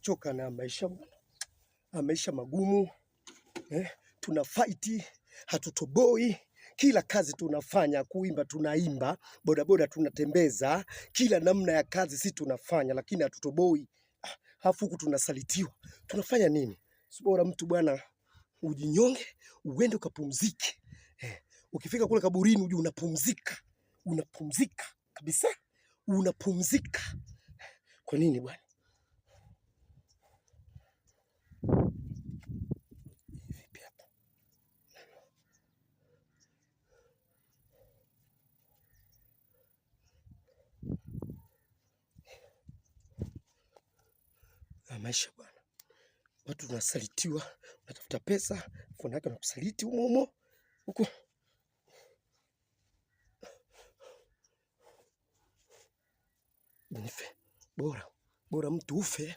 Nimechoka na maisha magumu. Tuna fight, hatutoboi. Kila kazi tunafanya, kuimba tunaimba, bodaboda tunatembeza, kila namna ya kazi si tunafanya, lakini hatutoboi. Hafu huku tunasalitiwa. Tunafanya nini? Bora mtu bwana ujinyonge, uende ukapumzike. Ukifika kule kaburini uje unapumzika. Unapumzika kabisa. Unapumzika. Kwa nini bwana? Vipi hapa? Maisha bwana. Watu tunasalitiwa, unatafuta pesa, mfano yake unakusaliti humo huko. Benife, bora mtu ufe,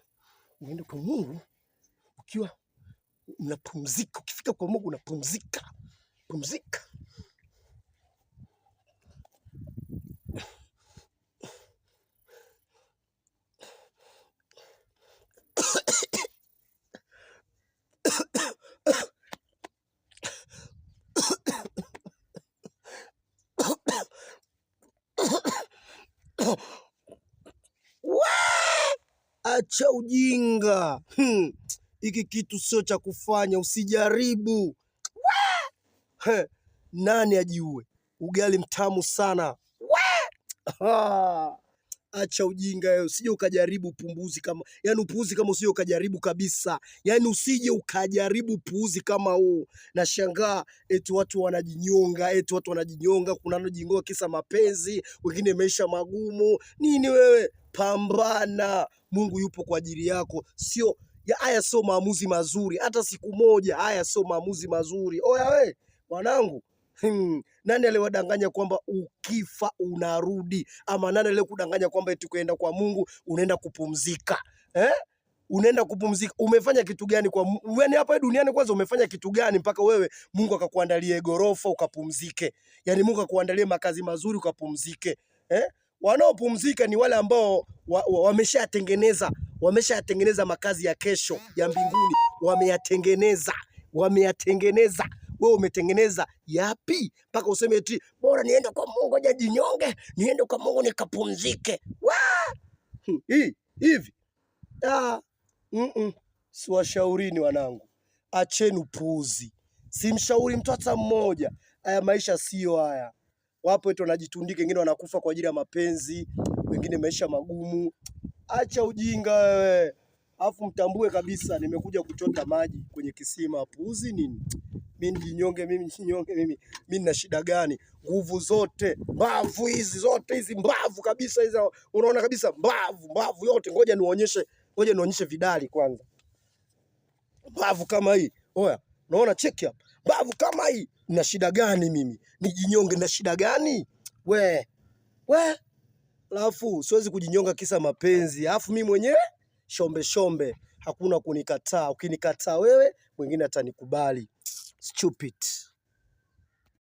uende kwa Mungu ukiwa unapumzika. Ukifika kwa Mungu unapumzika. Pumzika. Acha ujinga. Hiki kitu sio cha kufanya, usijaribu. Nani ajiue? Ugali mtamu sana. Acha ujinga wewe, usije ukajaribu upuuzi kama, upuuzi kama usije ukajaribu kabisa. Usije ukajaribu upuuzi kama huu. Nashangaa eti watu wanajinyonga, kuna wanajingoa kisa mapenzi, wengine maisha magumu. Nini wewe? Pambana. Mungu yupo kwa ajili yako. Haya sio maamuzi mazuri. Hata siku moja haya sio maamuzi mazuri. Oya we, wanangu. Nani aliwadanganya kwamba ukifa unarudi? Ama nani aliyekudanganya kwamba eti kuenda kwa Mungu unaenda kupumzika? Unaenda kupumzika. Umefanya kitu gani kwa Mungu? Hapa duniani kwanza umefanya kitu gani mpaka wewe Mungu akakuandalia gorofa ukapumzike? Mungu akakuandalia makazi mazuri ukapumzike. Wanaopumzika ni wale ambao wameshatengeneza makazi ya kesho ya mbinguni. Wameyatengeneza. Wewe umetengeneza yapi mpaka useme eti bora niende kwa Mungu ngoja jinyonge, niende kwa Mungu nikapumzike? Hivi. Siwashaurini wanangu. Acheni upuuzi. Simshauri mtu hata mmoja. Haya maisha sio haya. Wapo eti wanajitundika, wengine wanakufa kwa ajili ya mapenzi, wengine maisha magumu. Acha ujinga wewe. Alafu mtambue kabisa nimekuja kuchota maji kwenye kisima. Puuzi nini? Mimi mimi nina shida gani? Nguvu zote, mbavu hizi mbavu kabisa hizi. Unaona kabisa mbavu yote. Ngoja nionyeshe vidali kwanza. Mbavu kama hii. Oya, unaona cheki hapa. Mbavu kama hii. Nina shida gani mimi? Nijinyonge na shida gani? We. Alafu siwezi kujinyonga kisa mapenzi. Alafu mimi mwenyewe shombe. Hakuna kunikataa. Ukinikataa wewe, mwingine atanikubali. Stupid.